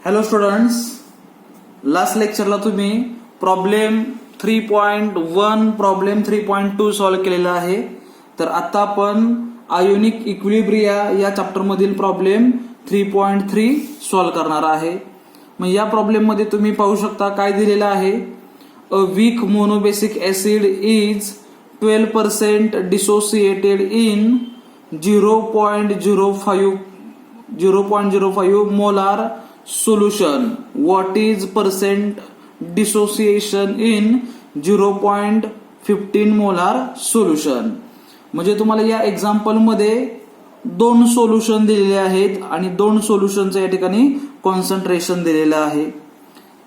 Hello students, last लेक्चरला तुम्ही problem 3.1 problem 3.2 solve केलेला आहे. तर आता आपण आयोनिक इक्विलिब्रिया या चॅप्टर मधील प्रॉब्लेम 3.3 सॉल्व्ह करणार आहे. मग या प्रॉब्लेम मध्ये तुम्ही पाहू शकता काय दिलेलं आहे. A week monobasic acid is 12% dissociated in 0.05 molar solution. What is percent dissociation in 0.15 molar solution? म्हणजे तुम्हाला या एक्झाम्पल मध्ये दोन सोल्युशन दिलेले आहेत आणि दोन सोल्युशनचं या ठिकाणी कॉन्सन्ट्रेशन दिलेलं आहे.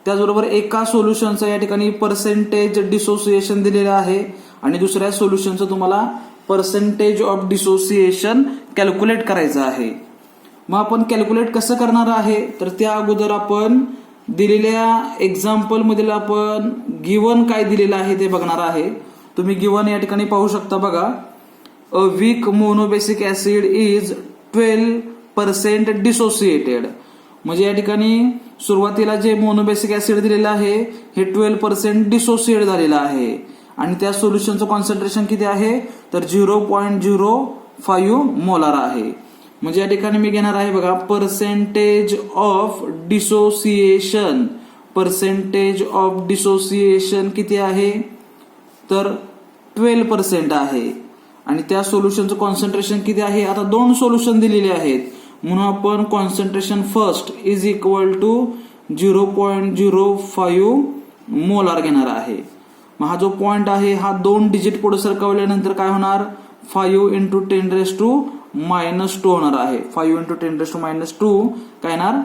त्याचबरोबर एका सोल्युशनचं या ठिकाणी पर्सेंटेज डिसोसिएशन दिलेलं आहे आणि दुसऱ्या सोल्युशनचं तुम्हाला पर्सेंटेज ऑफ डिसोसिएशन कॅल्क्युलेट करायचं आहे. मग आपण कॅल्क्युलेट कसं करणार आहे तर त्या अगोदर आपण दिलेल्या एक्झाम्पल मधील आपण गिवन काय दिलेलं आहे ते बघणार आहे. तुम्ही गिवन या ठिकाणी पाहू शकता बघा. A week monobasic acid is 12% dissociated. म्हणजे या ठिकाणी सुरुवातीला जे मोनोबेसिक ऍसिड दिलेलं आहे हे 12% डिसोसिएट झालेलं आहे आणि त्या सोल्युशनचं कॉन्सन्ट्रेशन किती आहे तर 0.05 मोलार आहे. म्हणजे या ठिकाणी मी घेणार आहे बघा percentage of dissociation. Percentage of dissociation किती आहे तर 12% आहे आणि त्या सोल्युशनचं कॉन्सन्ट्रेशन किती आहे. आता दोन सोल्युशन दिलेले आहेत म्हणून आपण concentration first is equal to 0.05 molar घेणार आहे. मग हा जो पॉइंट आहे हा दोन डिजिट पुढे सरकवल्यानंतर काय होणार 5 × 10⁻² होणार आहे. 5 × 10⁻² काय येणार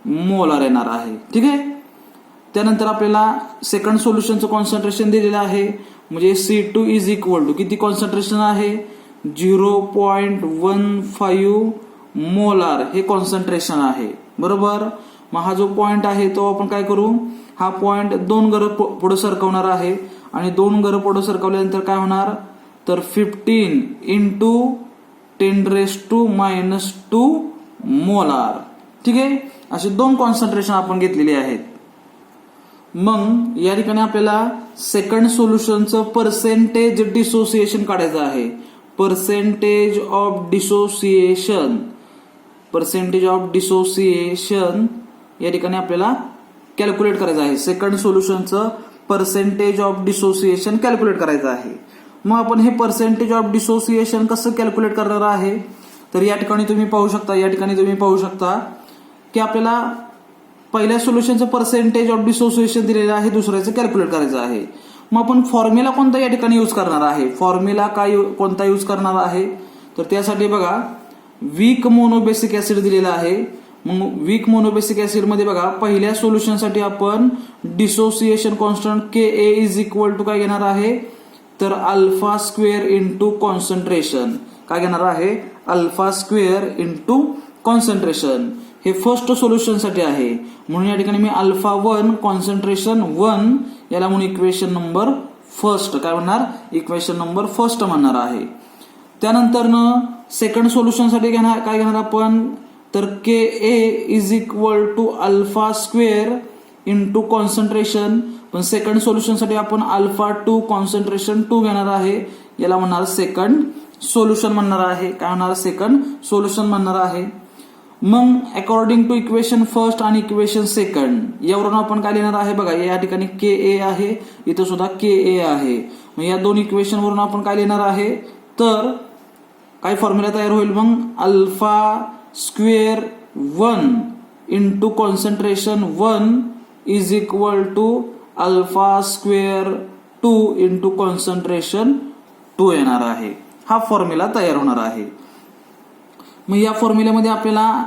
मोलार येणार आहे. ठीक आहे. त्यानंतर आपल्याला सेकंड सोल्युशनचं कॉन्सन्ट्रेशन दिलेलं आहे म्हणजे C2 इज इक्वल टू किती कॉन्सन्ट्रेशन आहे 0.15 मोलार हे कॉन्सन्ट्रेशन आहे. बरोबर. मग हा जो पॉइंट आहे तो आपण काय करू हा पॉइंट दोन घरं पुढे सरकवणार आहे आणि दोन घरं पुढे सरकवल्यानंतर काय होणार तर 15 × 10⁻² मोलार. ठीक आहे. असे दोन कॉन्सन्ट्रेशन आपण घेतलेले आहेत. मग या ठिकाणी आपल्याला सेकंड सोल्युशनचं पर्सेंटेज डिसोसिएशन काढायचं आहे. Percentage of dissociation. Percentage of dissociation या ठिकाणी आपल्याला कॅल्क्युलेट करायचं आहे. सेकंड सोल्युशनचं पर्सेंटेज ऑफ डिसोसिएशन कॅल्क्युलेट करायचं आहे. मग आपण हे पर्सेंटेज ऑफ डिसोसिएशन कसं कॅल्क्युलेट करणार आहे तर या ठिकाणी तुम्ही पाहू शकता की आपल्याला पहिल्या सोल्युशनचं पर्सेंटेज ऑफ डिसोसिएशन दिलेलं आहे दुसऱ्याचं कॅल्क्युलेट करायचं आहे. मग आपण फॉर्म्युला कोणता या ठिकाणी यूज करणार आहे. फॉर्म्युला कोणता यूज करणार आहे तर त्यासाठी बघा वीक मोनोबेसिक ऍसिड दिलेला आहे. मग वीक मोनोबेसिक ऍसिड मध्ये बघा पहिल्या सोल्युशनसाठी आपण dissociation constant Ka is equal to काय घेणार आहे तर α² इंटू कॉन्सन्ट्रेशन. काय घेणार आहे α² इंटू कॉन्सन्ट्रेशन. हे फर्स्ट सोल्युशन साठी आहे म्हणून या ठिकाणी मी α1 कॉन्सन्ट्रेशन 1 याला म्हणून इक्वेशन नंबर फर्स्ट काय म्हणणार इक्वेशन नंबर फर्स्ट म्हणणार आहे. त्यानंतर सेकंड सोल्युशन साठी काय घेणार आपण तर Ka is equal to α² into concentration. पण सेकंड सोल्युशन साठी आपण α2 कॉन्सन्ट्रेशन 2 घेणार आहे याला म्हणणार सेकंड सोल्युशन म्हणणार आहे. काय म्हणणार सेकंड सोल्युशन म्हणणार आहे. मग अकॉर्डिंग टू इक्वेशन फर्स्ट आणि इक्वेशन सेकंड यावरून आपण काय लिहिणार आहे बघा या ठिकाणी Ka आहे इथं सुद्धा Ka आहे. मग या दोन इक्वेशन वरून आपण काय लिहिणार आहे तर काय फॉर्म्युला तयार होईल मग α² 1 into concentration 1 is equal to α² 2 into concentration 2 येणार आहे. हा फॉर्म्युला तयार होणार आहे. मग या फॉर्म्युल्यामध्ये आपल्याला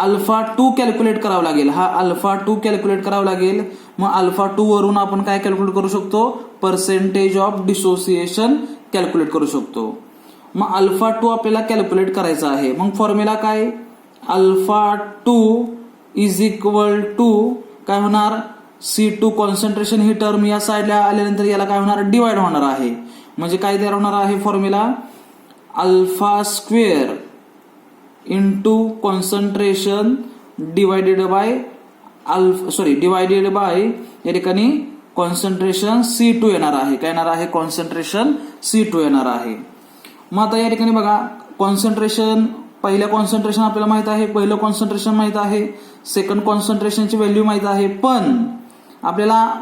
α2 कॅल्क्युलेट करावं लागेल. हा α2 कॅल्क्युलेट करावं लागेल. मग α2 वरून आपण काय कॅल्क्युलेट करू शकतो पर्सेंटेज ऑफ डिसोसिएशन कॅल्क्युलेट करू शकतो. मग α2 आपल्याला कॅल्क्युलेट करायचं आहे. मग फॉर्म्युला काय α2 इज इक्वल टू काय होणार C2 कॉन्सन्ट्रेशन ही टर्म या साईडला आल्यानंतर याला काय होणार डिवाइड होणार आहे. म्हणजे काय तयार होणार आहे formula α² into concentration divided by divided by या ठिकाणी कॉन्सन्ट्रेशन C2 येणार आहे. काय येणार आहे? कॉन्सन्ट्रेशन C2 येणार आहे. मग आता या ठिकाणी बघा कॉन्सन्ट्रेशन, पहिल्या कॉन्सन्ट्रेशन आपल्याला माहित आहे, पहिलं कॉन्सन्ट्रेशन माहित आहे, सेकंड कॉन्सन्ट्रेशनची व्हॅल्यू माहित आहे, पण आपल्याला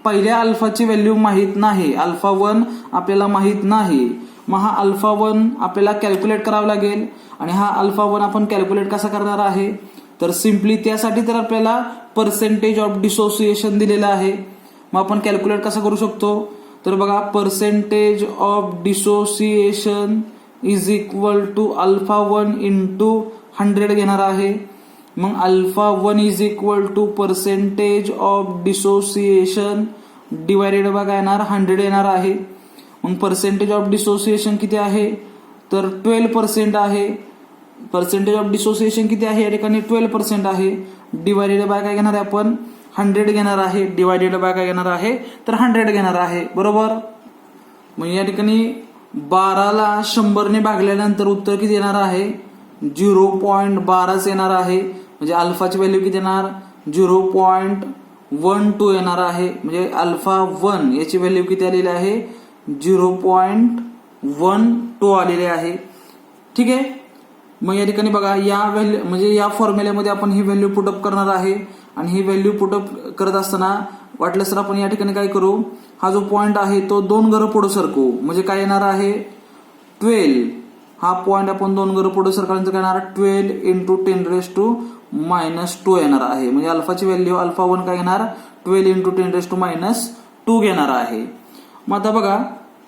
पहिल्या अल्फाची व्हॅल्यू माहित नाही, अल्फा 1 आपल्याला माहित नाही. मग हा अल्फा 1 आपल्याला कॅल्क्युलेट करावा लागेल. आणि हा अल्फा 1 आपण कॅल्क्युलेट कसा करणार आहे? तर सिम्पली त्यासाठी तर आपल्याला पर्सेंटेज ऑफ डिसोसिएशन दिलेलं आहे. मग आपण कॅल्क्युलेट कसा करू शकतो? तर बघा percentage of dissociation is equal to alpha 1 into 100 घेणार आहे. मग alpha 1 is equal to percentage of dissociation divided by काय येणार? 100 येणार आहे. मग पर्सेंटेज ऑफ डिसोसिएशन किती आहे? तर 12% आहे. पर्सेंटेज ऑफ डिसोसिएशन किती आहे? या ठिकाणी 12% आहे. डिवायडेड बाय काय घेणार आहे आपण? 100 घेणार आहे. डिवायडेड बाय काय घेणार आहे? तर 100 घेणार आहे. बरोबर. मग या ठिकाणी 12ला 100ने भागल्यानंतर उत्तर किती येणार आहे? 0.12 येणार आहे. म्हणजे अल्फाची व्हॅल्यू किती येणार? 0.12 येणार आहे. म्हणजे अल्फा 1 याची व्हॅल्यू किती आलेली आहे? 0.12 आलेली आहे. ठीक आहे. मग या ठिकाणी बघा या व्हॅल्यू म्हणजे या फॉर्म्युल्यामध्ये आपण ही व्हॅल्यू पुटअप करणार आहे. आणि ही व्हॅल्यू पुटअप करत असताना वाटलं तर आपण या ठिकाणी काय करू? हा जो पॉइंट आहे तो 2 घरं पुढे सरकवू. म्हणजे काय येणार आहे? 12. हा पॉइंट आपण 2 घरं पुढे सरकल्यानंतर काय येणार? 12 इंटू 10⁻² येणार आहे. म्हणजे अल्फाची व्हॅल्यू अल्फा 1 काय घेणार? 12 इंटू 10⁻² घेणार आहे. मग आता बघा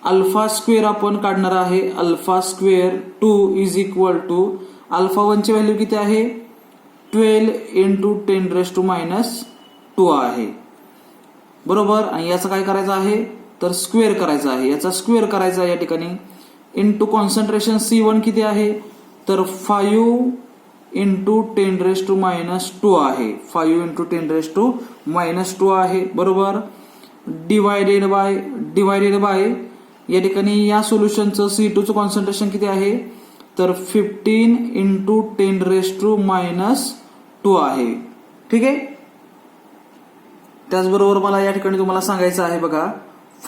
अल्फा स्क्वेअर आपण काढणार आहे. Alpha square 2 is equal to alpha 1 ची व्हॅल्यू किती आहे? 12 इंटू 10⁻² आहे. बरोबर. आणि याचं काय करायचं आहे? तर स्क्वेअर करायचं आहे. याचा स्क्वेअर करायचा आहे या ठिकाणी. इंटू कॉन्सन्ट्रेशन C1 किती आहे? तर 5 इंटू 10⁻² आहे. 5 इंटू 10⁻² आहे. बरोबर. डिवायडेड बाय या ठिकाणी या सोल्युशनचं C2चं कॉन्सन्ट्रेशन किती आहे? तर 15 इंटू 10⁻² आहे. ठीक आहे. त्याचबरोबर मला या ठिकाणी तुम्हाला सांगायचं आहे बघा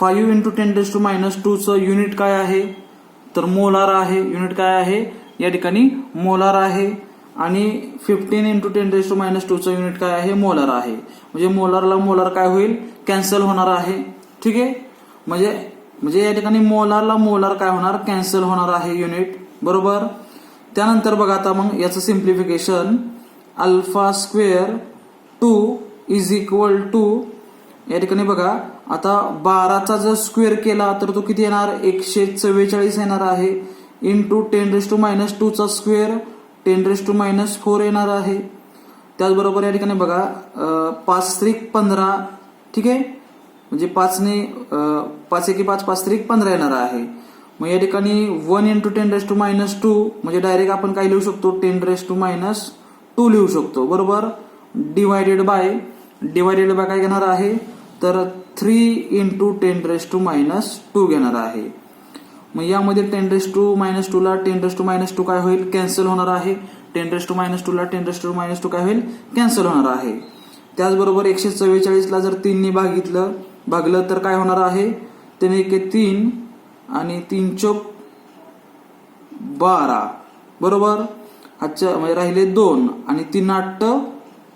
5 इंटू 10⁻² युनिट काय आहे? तर मोलार आहे. युनिट काय आहे? या ठिकाणी मोलार आहे. आणि 15 इंटू 10⁻² युनिट काय आहे? मोलार आहे. म्हणजे मोलारला मोलार काय होईल? कॅन्सल होणार आहे. ठीक आहे. म्हणजे या ठिकाणी मोलारला मोलार काय होणार? कॅन्सल होणार आहे युनिट. बरोबर. त्यानंतर बघा आता मग याचं simplification alpha square 2 is equal to या ठिकाणी बघा आता 12चा जर स्क्वेअर केला तर तो किती येणार? 144 येणार आहे. इंटू 10⁻² चा स्क्वेअर 10⁻4 येणार आहे. त्याचबरोबर या ठिकाणी बघा 5 त्रिक 15. ठीक आहे. म्हणजे 5 एकी 5 5 त्रिक 15 येणार आहे. मग या ठिकाणी 1 इंटू 10⁻² म्हणजे डायरेक्ट आपण काय लिहू शकतो? 10⁻² लिहू शकतो. बरोबर. डिवायडेड बाय काय घेणार आहे? तर 3 इंटू 10⁻² घेणार आहे. मग यामध्ये 10⁻² ला 10⁻² काय होईल? कॅन्सल होणार आहे. 10⁻² ला 10⁻² काय होईल? कॅन्सल होणार आहे. त्याचबरोबर 144 ला जर 3 ने भागलं तर काय होणार आहे? 3 एके 3 आणि 3 चौक 12. बरोबर. अच्छा म्हणजे राहिले 2 आणि 3 8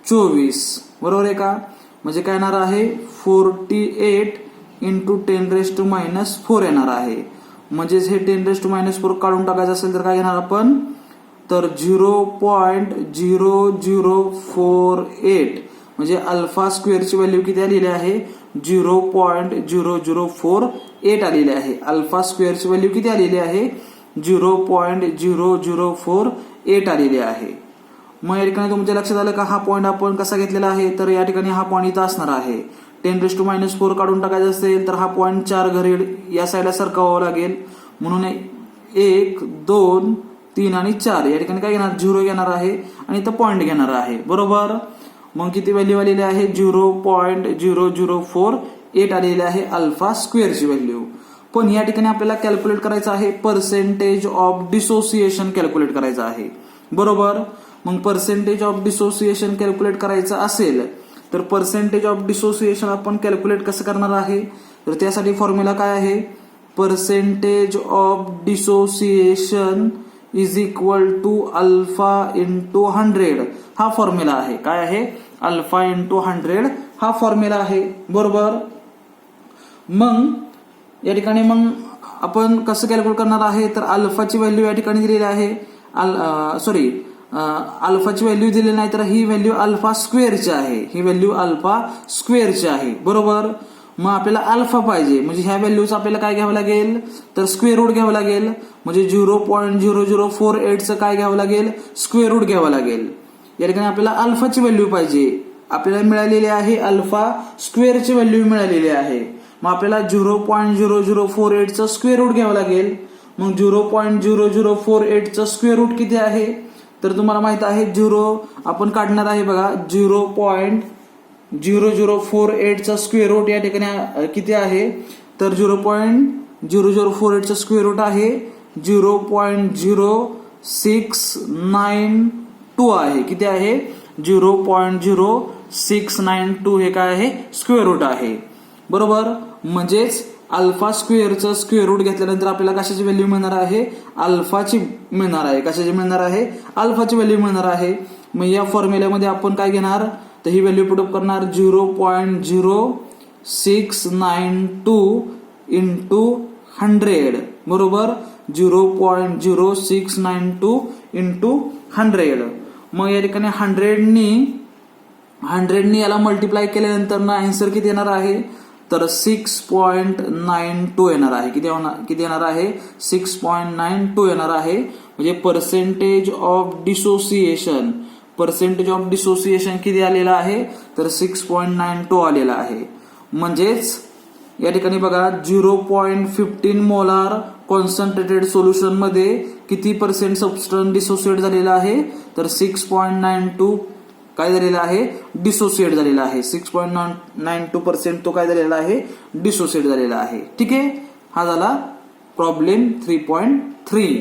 24. बरोबर आहे का? म्हणजे काय येणार आहे? 48 इंटू 10⁻4 येणार आहे. म्हणजेच हे 10⁻4 काढून टाकायचं असेल तर काय घेणार आपण? तर 0.0048 म्हणजे अल्फा स्क्वेअरची व्हॅल्यू किती आलेली आहे? 0.0048 आलेली आहे. अल्फा स्क्वेअरची व्हॅल्यू किती आलेली आहे? 0.0048 आलेली आहे. मग या ठिकाणी तुमच्या लक्षात आलं का हा पॉईंट आपण कसा घेतलेला आहे? तर या ठिकाणी हा पॉईंट इथं असणार आहे. 10⁻4 काढून टाकायचं असेल तर हा पॉईंट 4 घरी या साईडला सरकवावा लागेल. म्हणून 1 2 3 आणि 4 या ठिकाणी काय घेणार? 0 घेणार आहे आणि इथं पॉईंट घेणार आहे. बरोबर. मग किती व्हॅल्यू आलेली आहे? 0.0048 आलेली आहे अल्फा स्क्वेअरची व्हॅल्यू. पण या ठिकाणी आपल्याला कॅल्क्युलेट करायचं आहे पर्सेंटेज ऑफ डिसोसिएशन कॅल्क्युलेट करायचं आहे. बरोबर. मग पर्सेंटेज ऑफ डिसोसिएशन कॅल्क्युलेट करायचं असेल तर पर्सेंटेज ऑफ डिसोसिएशन आपण कॅल्क्युलेट कसं करणार आहे, तर त्यासाठी फॉर्म्युला काय आहे, percentage of dissociation is equal to alpha into 100 हा फॉर्म्युला आहे. काय आहे, अल्फा इंटू 100 हा फॉर्म्युला आहे. बरोबर. मग या ठिकाणी मग आपण कसं कॅल्क्युलेट करणार आहे, तर अल्फाची व्हॅल्यू या ठिकाणी दिलेली आहे, अल्फाची व्हॅल्यू दिलेली नाही, तर ही व्हॅल्यू अल्फा स्क्वेअरची आहे, ही व्हॅल्यू अल्फा स्क्वेअरची आहे. बरोबर. मग आपल्याला अल्फा पाहिजे, म्हणजे ह्या व्हॅल्यूचं आपल्याला काय घ्यावं लागेल, तर स्क्वेअर रूट घ्यावं लागेल. म्हणजे 0.0048चं काय घ्यावं लागेल, स्क्वेअर रूट घ्यावं लागेल. या ठिकाणी आपल्याला अल्फाची व्हॅल्यू पाहिजे, आपल्याला मिळालेली आहे अल्फा स्क्वेअरची व्हॅल्यू मिळालेली आहे. मग आपल्याला 0.0048चं स्क्वेअर रूट घ्यावं लागेल. मग 0.0048चं स्क्वेअर रूट किती आहे, तर तुम्हाला माहित आहे आपण काढणार आहे बघा, 0.0048चा स्क्वेअर रूट या ठिकाणी किती आहे, तर 0.0048चा स्क्वेअर रूट आहे 0.0692 आहे. किती आहे, 0.0692 हे काय आहे, स्क्वेअर रूट आहे. बरोबर. म्हणजेच अल्फा स्क्वेअरचं स्क्वेअर रूट घेतल्यानंतर आपल्याला कशाची व्हॅल्यू मिळणार आहे, अल्फाची मिळणार आहे. कशाची मिळणार आहे, अल्फाची व्हॅल्यू मिळणार आहे. मग या फॉर्म्युल्यामध्ये आपण काय घेणार, तर ही व्हॅल्यू पुटअप करणार 0.0692 इंटू 100. बरोबर. 0.0692 इंटू 100. मग या ठिकाणी 100नी याला मल्टिप्लाय केल्यानंतर ना आन्सर किती येणार आहे, तर 6.92 येणार आहे. किती येणार आहे, 6.92 येणार आहे. म्हणजे पर्सेंटेज ऑफ डिसोसिएशन किती आलेला आहे, तर 6.92 आलेला आहे. म्हणजेच या ठिकाणी बघा 0.15 मोलार कॉन्सन्ट्रेटेड सोल्युशन मध्ये किती पर्सेंट सबस्टन्स डिसोसिएट झालेला आहे, तर 6.92 काय झालेला आहे, डिसोसिएट झालेला आहे. 6.92% तो काय झालेला आहे, डिसोसिएट झालेला आहे. ठीक आहे. हा झाला प्रॉब्लेम 3.3.